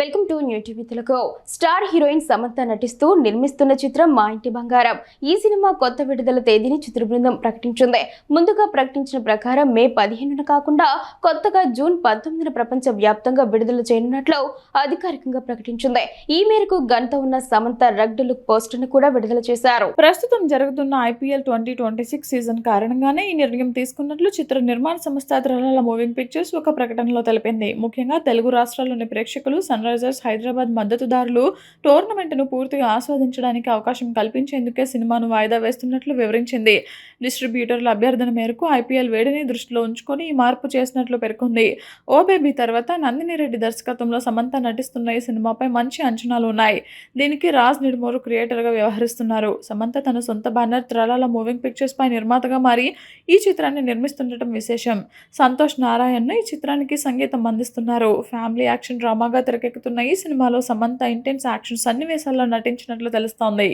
Welcome to new TV Telugu. Star heroine Samantha నటిస్తూ నిర్మిస్తున్న చిత్రం మా ఇంటి బంగారం. ఈ సినిమా కొత్త విడుదల తేదీని చిత్ర బృందం ప్రకటించింది. ముందుగా ప్రకటించిన ప్రకారం మే 15న కాకుండా కొత్తగా జూన్ 19న ప్రపంచ వ్యాప్తంగా విడుదల చేయనున్నట్లు అధికారికంగా ప్రకటించింది. ఈ మేరకు గంట ఉన్న సమంత రగ్డ్ లుక్ పోస్టర్ను కూడా విడుదల చేశారు. ప్రస్తుతం జరుగుతున్న ఐపీఎల్ 2026 సీజన్ కారణంగానే ఈ నిర్ణయం తీసుకున్నట్లు చిత్ర నిర్మాణ సంస్థ త్రిలాల మూవింగ్ పిక్చర్స్ ఒక ప్రకటనలో తెలిపింది. ముఖ్యంగా తెలుగు రాష్ట్రాల్లోని ప్రేక్షకులు, సన్ రైజర్స్ హైదరాబాద్ మద్దతుదారులు టోర్నమెంట్ను పూర్తిగా ఆస్వాదించడానికి అవకాశం కల్పించేందుకే సినిమాను వాయిదా వేస్తున్నట్లు వివరించింది. డిస్ట్రిబ్యూటర్ల అభ్యర్థన మేరకు ఐపీఎల్ వేడిని దృష్టిలో ఉంచుకొని ఈ మార్పు చేసినట్లు పేర్కొంది. ఓ బేబీ తర్వాత నందిని రెడ్డి దర్శకత్వంలో సమంత నటిస్తున్న ఈ సినిమాపై మంచి అంచనాలు ఉన్నాయి. దీనికి రాజ్ నిడుమూరు క్రియేటర్గా వ్యవహరిస్తున్నారు. సమంత తన సొంత బ్యానర్ త్రిలాల మూవింగ్ పిక్చర్స్ పై నిర్మాతగా మారి ఈ చిత్రాన్ని నిర్మిస్తుండటం విశేషం. సంతోష్ నారాయణ్ ఈ చిత్రానికి సంగీతం అందిస్తున్నారు. ఫ్యామిలీ యాక్షన్ డ్రామాగా తెరకెక్కుతున్న ఈ సినిమాలో సమంత ఇంటెన్స్ యాక్షన్ సన్నివేశాల్లో నటించినట్లు తెలుస్తోంది.